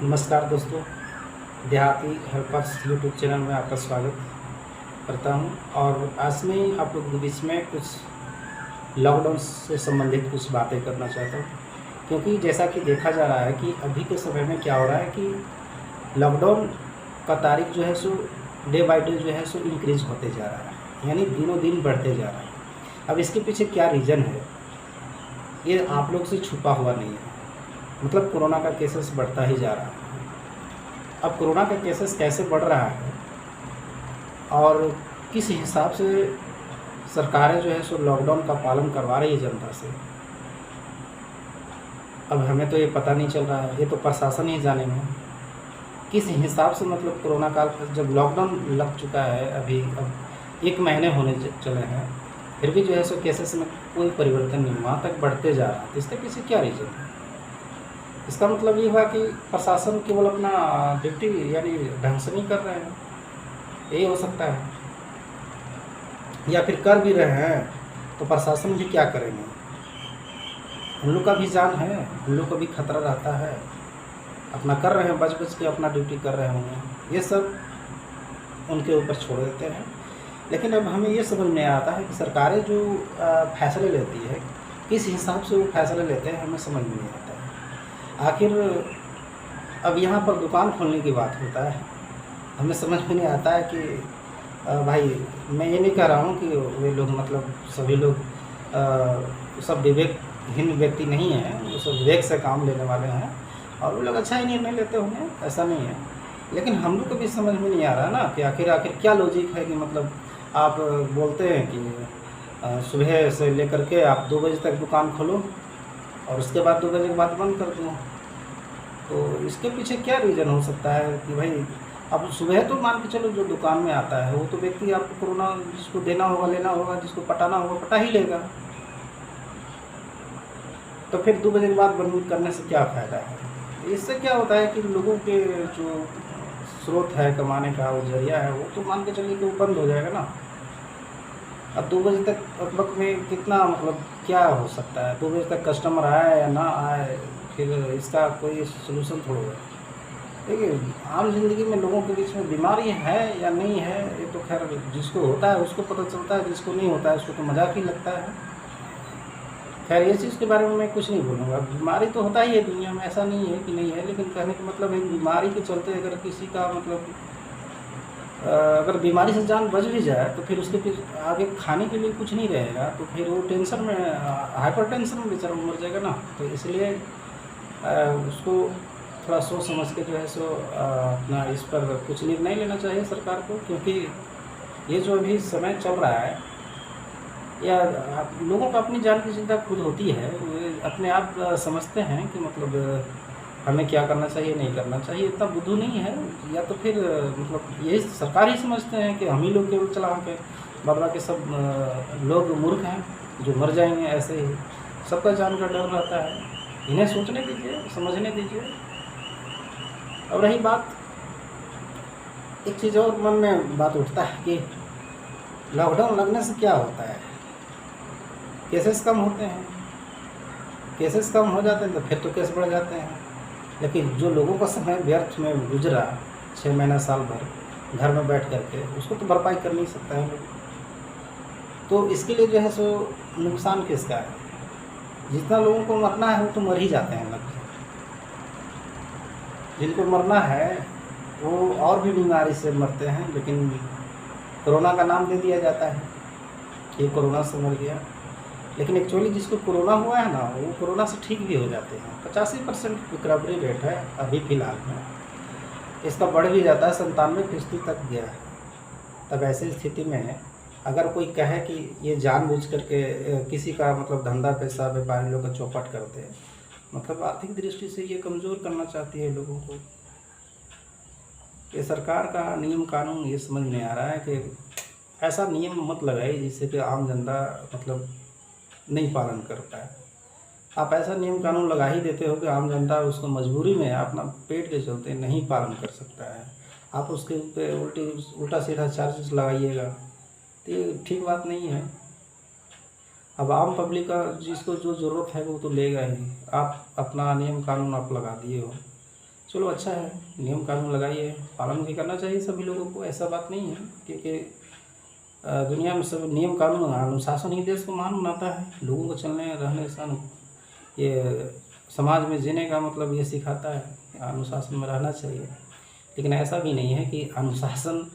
नमस्कार दोस्तों, देहाती हेल्पर्स यूट्यूब चैनल में आपका स्वागत करता हूं। और आज मैं आप लोगों के बीच में कुछ लॉकडाउन से संबंधित कुछ बातें करना चाहता हूं, क्योंकि जैसा कि देखा जा रहा है कि अभी के समय में क्या हो रहा है कि लॉकडाउन का तारीख जो है सो डे बाय डे जो है सो इंक्रीज़ होते जा रहा है, यानी दिनों दिन बढ़ते जा रहा है। अब इसके पीछे क्या रीज़न है, ये आप लोग से छुपा हुआ नहीं है। मतलब कोरोना का केसेस बढ़ता ही जा रहा है। अब कोरोना का केसेस कैसे बढ़ रहा है और किस हिसाब से सरकारें जो है सो लॉकडाउन का पालन करवा रही है जनता से, अब हमें तो ये पता नहीं चल रहा है। ये तो प्रशासन ही जानेंगे किस हिसाब से। मतलब कोरोना काल जब लॉकडाउन लग चुका है, अभी अब 1 महीने होने चले हैं, फिर भी जो है सो केसेस में कोई परिवर्तन नहीं, वहाँ तक बढ़ते जा रहा है। तो इसके पीछे क्या रीज़न है? इसका मतलब ये हुआ कि प्रशासन केवल अपना ड्यूटी यानी ढंग से नहीं कर रहे हैं, यही हो सकता है। या फिर कर भी रहे हैं तो प्रशासन भी क्या करेंगे, उन लोग का भी जान है, उन लोग को भी खतरा रहता है। अपना कर रहे हैं, बच बच के अपना ड्यूटी कर रहे होंगे, ये सब उनके ऊपर छोड़ देते हैं। लेकिन अब हमें ये समझ में आता है कि सरकारें जो फैसले लेती है, किस हिसाब से वो फैसले लेते हैं, हमें समझ में नहीं आता है। आखिर अब यहाँ पर दुकान खोलने की बात होता है, हमें समझ में नहीं आता है कि भाई, मैं ये नहीं कह रहा हूँ कि वे लोग मतलब सभी लोग सब विवेकहीन व्यक्ति नहीं हैं, वो सब विवेक से काम लेने वाले हैं और वो लोग अच्छा ही निर्णय लेते होंगे, ऐसा नहीं है। लेकिन हम लोग को भी समझ में नहीं आ रहा ना कि आखिर क्या लॉजिक है कि मतलब आप बोलते हैं कि सुबह से लेकर के आप 2 बजे तक दुकान खोलो और उसके बाद 2 बजे के बाद बंद कर दो। तो इसके पीछे क्या रीज़न हो सकता है कि भाई, अब सुबह तो मान के चलो जो दुकान में आता है वो तो व्यक्ति आपको कोरोना जिसको देना होगा, लेना होगा, जिसको पटाना होगा पटा ही लेगा। तो फिर 2 बजे के बाद बंद करने से क्या फ़ायदा है? इससे क्या होता है कि लोगों के जो स्रोत है कमाने का, वो ज़रिया है, वो तो मान के चलिए कि वो बंद हो जाएगा ना। अब 2 बजे तक वक्त में कितना मतलब क्या हो सकता है? 2 बजे तक कस्टमर आए या ना आए, फिर इसका कोई सलूशन थोड़ा है। देखिए, आम ज़िंदगी में लोगों के बीच में बीमारी है या नहीं है, ये तो खैर जिसको होता है उसको पता चलता है, जिसको नहीं होता है उसको तो मजाक ही लगता है। खैर, ये चीज़ के बारे में मैं कुछ नहीं बोलूँगा। बीमारी तो होता ही है दुनिया में, ऐसा नहीं है कि नहीं है। लेकिन कहने का मतलब है बीमारी के चलते अगर किसी का मतलब अगर बीमारी से जान बच भी जाए तो फिर उसके फिर आगे खाने के लिए कुछ नहीं रहेगा, तो फिर वो टेंशन में हाइपर टेंशन में बेचारा मर जाएगा ना। तो इसलिए उसको थोड़ा सोच समझ के जो है सो अपना इस पर कुछ निर्णय लेना चाहिए सरकार को, क्योंकि ये जो अभी समय चल रहा है, या लोगों को अपनी जान की चिंता खुद होती है। वे अपने आप समझते हैं कि मतलब हमें क्या करना चाहिए, नहीं करना चाहिए। इतना बुद्धू नहीं है, या तो फिर मतलब यही सरकार ही समझते हैं कि हम ही लोग केवल चला के, बाद बाकी सब लोग मूर्ख हैं जो मर जाएंगे ऐसे ही। सबका जान का डर रहता है। इन्हें सोचने दीजिए, समझने दीजिए। अब रही बात, एक चीज़ और मन में बात उठता है कि लॉकडाउन लगने से क्या होता है? केसेस कम होते हैं। केसेस कम हो जाते हैं तो फिर तो केस बढ़ जाते हैं। लेकिन जो लोगों का समय व्यर्थ में गुजरा 6 महीना साल भर घर में बैठ करके, उसको तो भरपाई कर नहीं सकता है लोग। तो इसके लिए जो है सो नुकसान किसका है? जितना लोगों को मरना है वो तो मर ही जाते हैं लगभग। जिनको मरना है वो और भी बीमारी से मरते हैं, लेकिन कोरोना का नाम दे दिया जाता है कि कोरोना से मर गया। लेकिन एक्चुअली जिसको कोरोना हुआ है ना, वो कोरोना से ठीक भी हो जाते हैं। 85% रिकवरी रेट है अभी फ़िलहाल में। इसका बढ़ भी जाता है, 97% तक गया है। तब ऐसी स्थिति में अगर कोई कहे कि ये जानबूझ करके किसी का मतलब धंधा पैसा व्यापारी लोग का चौपट करते हैं, मतलब आर्थिक दृष्टि से ये कमज़ोर करना चाहती है लोगों को। ये सरकार का नियम कानून ये समझ में आ रहा है कि ऐसा नियम मत लगाइए जिससे कि आम जनता मतलब नहीं पालन कर पाए। आप ऐसा नियम कानून लगा ही देते हो कि आम जनता उसको मजबूरी में अपना पेट के चलते नहीं पालन कर सकता है, आप उसके ऊपर उल्टा सीधा चार्जेस लगाइएगा, तो ये ठीक बात नहीं है। अब आम पब्लिक का जिसको जो ज़रूरत है वो तो लेगा ही। आप अपना नियम कानून आप लगा दिए हो, चलो अच्छा है, नियम कानून लगाइए, पालन भी करना चाहिए सभी लोगों को, ऐसा बात नहीं है, क्योंकि दुनिया में सब नियम कानून अनुशासन ही देश को महान बनाता है। लोगों को चलने रहने सन ये समाज में जीने का मतलब ये सिखाता है, अनुशासन में रहना चाहिए। लेकिन ऐसा भी नहीं है कि अनुशासन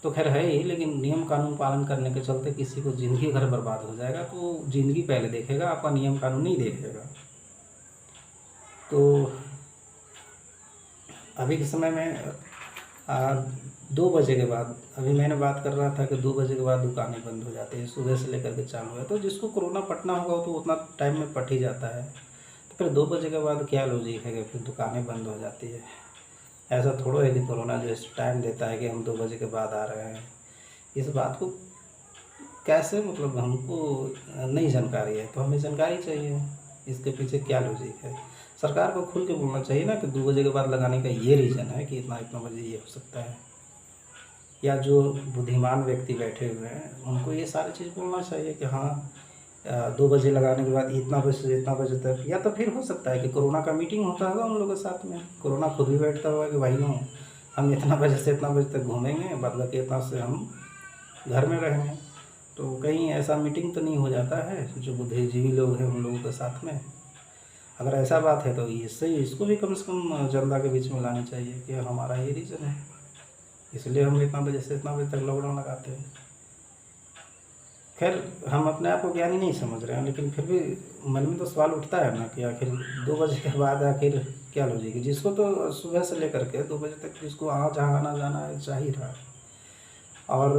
तो खैर है ही, लेकिन नियम कानून पालन करने के चलते किसी को ज़िंदगी भर बर्बाद हो जाएगा, तो ज़िंदगी पहले देखेगा, आपका नियम कानून नहीं देखेगा। तो अभी के समय में 2 बजे के बाद, अभी मैंने बात कर रहा था कि 2 बजे के बाद दुकानें बंद हो जाती हैं, सुबह से लेकर के चालू है। तो जिसको कोरोना पटना होगा तो उतना टाइम में पट ही जाता है, तो फिर 2 बजे के बाद क्या लॉजिक है कि फिर दुकानें बंद हो जाती है। ऐसा थोड़ा है कि कोरोना जो टाइम देता है कि हम 2 बजे के बाद आ रहे हैं। इस बात को कैसे मतलब हमको नहीं जानकारी है, तो हमें जानकारी चाहिए इसके पीछे क्या लॉजिक है। सरकार को खुल के बोलना चाहिए ना कि 2 बजे के बाद लगाने का ये रीज़न है कि इतना इतना बजे ये हो सकता है, या जो बुद्धिमान व्यक्ति बैठे हुए हैं उनको ये सारी चीज़ बोलना चाहिए कि हाँ 2 बजे लगाने के बाद इतना बजे से इतना बजे तक। या तो फिर हो सकता है कि कोरोना का मीटिंग होता होगा उन लोगों के साथ में, कोरोना खुद भी बैठता होगा कि भाई हम इतना बजे से इतना बजे तक घूमेंगे, बाद बाकी इतना से हम घर में रहेंगे। तो कहीं ऐसा मीटिंग तो नहीं हो जाता है जो बुद्धिजीवी लोग हैं उन लोगों के साथ में। अगर ऐसा बात है तो इसको भी कम से कम जनता के बीच में लानी चाहिए कि हमारा ये रीज़न है, इसलिए हम इतना बजे से इतना बजे तक लॉकडाउन लगाते हैं। खैर हम अपने आप को ज्ञानी नहीं समझ रहे हैं, लेकिन फिर भी मन में तो सवाल उठता है ना कि आखिर 2 बजे के बाद आखिर क्या लॉजिक है। जिसको तो सुबह से लेकर के 2 बजे तक जिसको जहाँ आना जाना है जा ही रहा है, और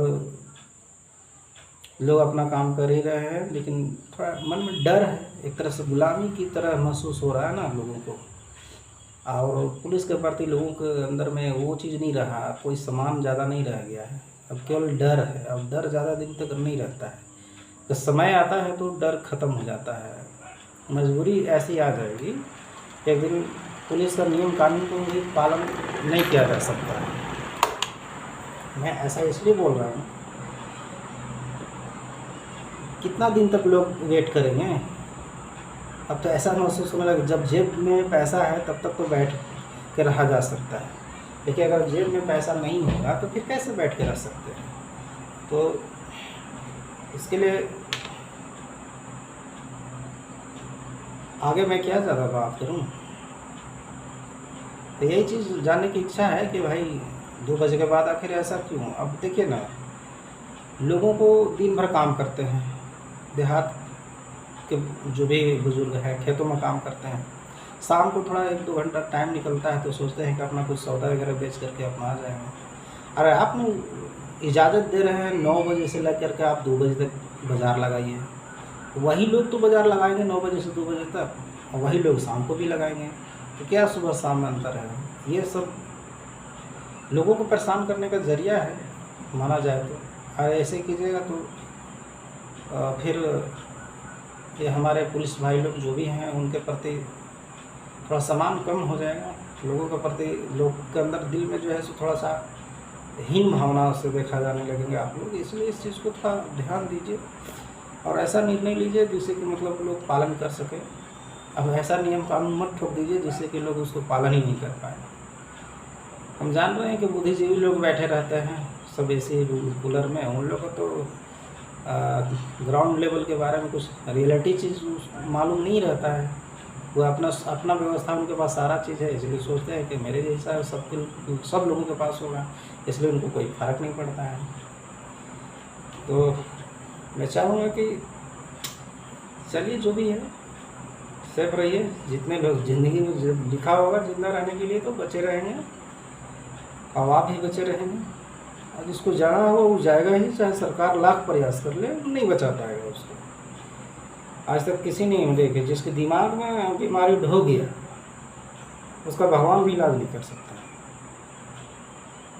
लोग अपना काम कर ही रहे हैं, लेकिन थोड़ा मन में डर है, एक तरह से गुलामी की तरह महसूस हो रहा है ना लोगों को। और पुलिस के प्रति लोगों के अंदर में वो चीज़ नहीं रहा, कोई सम्मान ज़्यादा नहीं रह गया है, अब केवल डर है। अब डर ज़्यादा दिन तक नहीं रहता है, जब समय आता है तो डर ख़त्म हो जाता है। मजबूरी ऐसी आ जाएगी एक दिन पुलिस का नियम कानून को भी पालन नहीं किया जा सकता है। मैं ऐसा इसलिए बोल रहा हूँ, कितना दिन तक लोग वेट करेंगे। अब तो ऐसा महसूस होने लगा जब जेब में पैसा है तब तक तो बैठ के रहा जा सकता है, लेकिन अगर जेब में पैसा नहीं होगा तो फिर कैसे बैठ के रह सकते हैं। तो इसके लिए आगे मैं क्या ज़्यादा बात करूं, तो यही चीज़ जानने की इच्छा है कि भाई 2 बजे के बाद आखिर ऐसा क्यों। अब देखिए ना, लोगों को दिन भर काम करते हैं, देहात के जो भी बुज़ुर्ग हैं खेतों में काम करते हैं, शाम को थोड़ा 1-2 घंटा टाइम निकलता है तो सोचते हैं कि अपना कुछ सौदा वगैरह बेच करके अपना आ जाएंगे। अरे आप इजाज़त दे रहे हैं 9 बजे से लेकर के आप 2 बजे तक बाज़ार लगाइए, वही लोग तो बाज़ार लगाएंगे 9 बजे से 2 बजे तक, और वही लोग शाम को भी लगाएंगे, तो क्या सुबह शाम में अंतर है। ये सब लोगों को परेशान करने का ज़रिया है माना जाए तो। और ऐसे कीजिएगा तो फिर ये हमारे पुलिस भाई लोग जो भी हैं उनके प्रति थोड़ा सम्मान कम हो जाएगा, लोगों के प्रति लोग के अंदर दिल में जो है सो थोड़ा सा हीन भावना से देखा जाने लगेंगे आप लोग। इसलिए इस चीज़ को थोड़ा ध्यान दीजिए और ऐसा निर्णय लीजिए जिससे कि मतलब लोग पालन कर सकें। अब ऐसा नियम कानून मत ठोक दीजिए जिससे कि लोग उसको पालन ही नहीं कर पाए। हम जान रहे हैं कि बुद्धिजीवी लोग बैठे रहते हैं सब ऐसे कूलर में, उन लोगों को तो ग्राउंड लेवल के बारे में कुछ रियलिटी चीज़ मालूम नहीं रहता है। वो अपना व्यवस्था उनके पास सारा चीज़ है, इसलिए सोचते हैं कि मेरे जैसा सब लोगों के पास होगा, इसलिए उनको कोई फ़र्क नहीं पड़ता है। तो मैं चाहूँगा कि चलिए जो भी है सेफ रहिए, जितने लोग ज़िंदगी में लिखा होगा जिंदा रहने के लिए तो बचे रहेंगे, और आप भी बचे रहेंगे। और जिसको जाना होगा वो जाएगा ही, चाहे सरकार लाख प्रयास कर ले नहीं बचा पाएगा उसको। आज तक किसी ने देखे जिसके दिमाग में बीमारी ढो गया उसका भगवान भी इलाज नहीं कर सकता।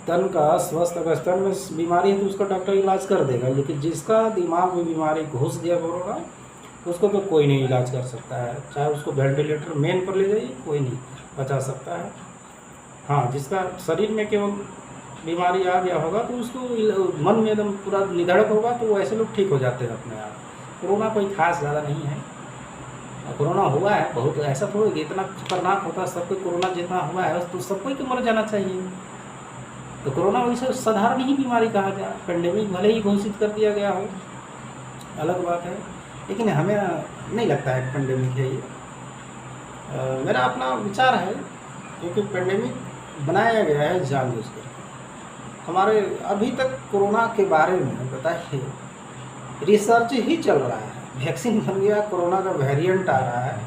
तन का स्वस्थ अगर तन में बीमारी है तो उसका डॉक्टर इलाज कर देगा, लेकिन जिसका दिमाग में बीमारी घुस गया कोरोना उसको तो कोई नहीं इलाज कर सकता है, चाहे उसको वेंटिलेटर मेन पर ले जाइए कोई नहीं बचा सकता है। हाँ, जिसका शरीर में केवल बीमारी आ गया होगा तो उसको मन में एकदम पूरा निधड़क होगा तो ऐसे लोग ठीक हो जाते हैं अपने आप। कोरोना कोई खास ज़्यादा नहीं है, कोरोना हुआ है, बहुत ऐसा थोड़ा कि इतना खतरनाक होता है, सबको कोरोना जितना हुआ है तो सबको ही तो मर जाना चाहिए। तो कोरोना वैसे साधारण ही बीमारी कहा जाए, पेंडेमिक भले ही घोषित कर दिया गया हो, अलग बात है, लेकिन हमें नहीं लगता है पेंडेमिक है ये। मेरा अपना विचार है, क्योंकि पेंडेमिक बनाया गया है जानबूझकर। हमारे अभी तक कोरोना के बारे में बताइए, रिसर्च ही चल रहा है, वैक्सीन बन गया, कोरोना का वेरिएंट आ रहा है,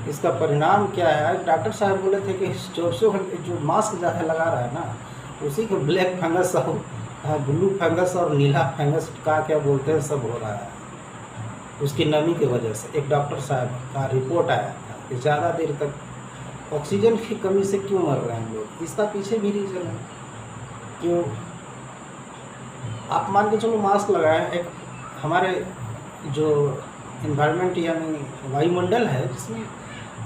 इसका परिणाम क्या है। डॉक्टर साहब बोले थे कि 24 घंटे जो मास्क ज़्यादा लगा रहा है ना, उसी को ब्लैक फंगस और ब्लू फंगस और नीला फंगस का क्या बोलते हैं, सब हो रहा है उसकी नमी की वजह से। एक डॉक्टर साहब का रिपोर्ट आया था कि ज़्यादा देर तक ऑक्सीजन की कमी से क्यों मर रहे हैं लोग, इसका पीछे भी रीज़न है। क्यों आप मान के चलो मास्क लगाएं, एक हमारे जो इन्वायरमेंट यानी वायुमंडल है, जिसमें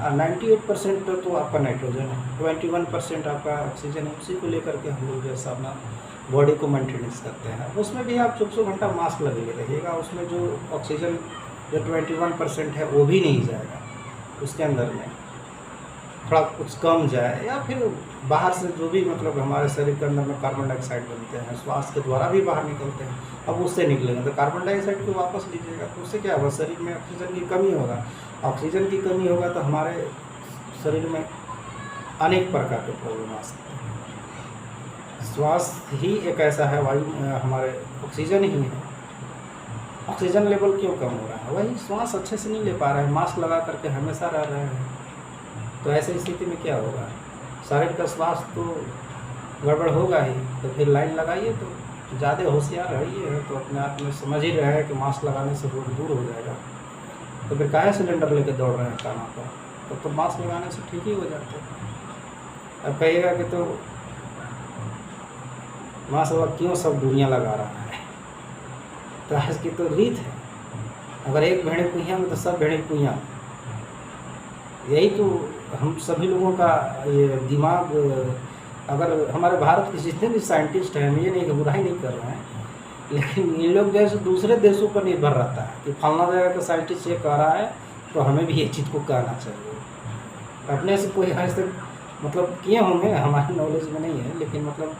98% तो आपका नाइट्रोजन है, 21% आपका ऑक्सीजन है, उसी को लेकर के हम लोग जैसा अपना बॉडी को मेंटेनेंस करते हैं। उसमें भी आप 24 घंटा मास्क लगे रहिएगा, उसमें जो ऑक्सीजन जो 21% है वो भी नहीं जाएगा, उसके अंदर में थोड़ा कुछ कम जाए, या फिर बाहर से जो भी मतलब हमारे शरीर के अंदर में कार्बन डाइऑक्साइड बनते हैं, श्वास के द्वारा भी बाहर निकलते हैं, अब उससे निकलेंगे तो कार्बन डाइऑक्साइड को वापस लीजिएगा, तो उससे क्या होगा, शरीर में ऑक्सीजन की कमी होगा। ऑक्सीजन की कमी होगा तो हमारे शरीर में अनेक प्रकार के प्रॉब्लम आ सकते हैं। श्वास ही एक ऐसा है, वायु हमारे ऑक्सीजन ही है। ऑक्सीजन लेवल क्यों कम हो रहा है, वही श्वास अच्छे से नहीं ले पा रहे हैं, मास्क लगा करके हमेशा रह रहे हैं, तो ऐसी स्थिति में क्या होगा, शरीर का स्वास्थ्य तो गड़बड़ होगा ही। तो फिर लाइन लगाइए, तो ज़्यादा होशियार रहिए, तो अपने आप में समझ ही रहे हैं कि मास्क लगाने से रोग दूर हो जाएगा। तो फिर काहे सिलेंडर लेके दौड़ रहे हैं कानों पर, तो मास्क लगाने से ठीक ही हो जाते हैं। अब कहिएगा कि तो मास्क क्यों सब दुनिया लगा रहा है, तो आज की तो रीत है, अगर एक भेड़े कुइयाँ में तो सब भेड़े कुइयाँ। यही तो हम सभी लोगों का ये दिमाग, अगर हमारे भारत के जितने भी साइंटिस्ट हैं, हम ये नहीं कि बुराई नहीं कर रहे हैं, लेकिन ये लोग जैसे दूसरे देशों पर निर्भर रहता है कि फलना जगह का साइंटिस्ट ये कह रहा है तो हमें भी ये चीज़ को कहना चाहिए। अपने से कोई आज तक मतलब किए होंगे, हमारे नॉलेज में नहीं है, लेकिन मतलब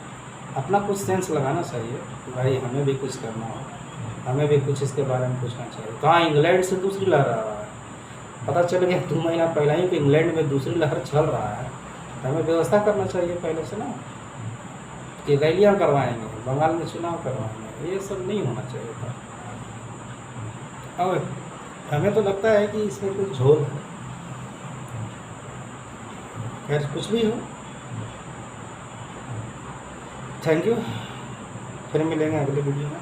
अपना कुछ सेंस लगाना चाहिए कि भाई हमें भी कुछ करना हो, हमें भी कुछ इसके बारे में पूछना चाहिए। कहाँ इंग्लैंड से दूसरी लहर आ रहा है, पता चल गया 2 महीना पहले ही कि इंग्लैंड में दूसरी लहर चल रहा है, तो हमें व्यवस्था करना चाहिए पहले से ना, कि रैलियाँ करवाएंगे, बंगाल में चुनाव करवाएंगे, ये सब नहीं होना चाहिए था। और हमें तो लगता है कि इसमें कुछ झोल है। खैर कुछ भी हो, थैंक यू, फिर मिलेंगे अगले वीडियो में।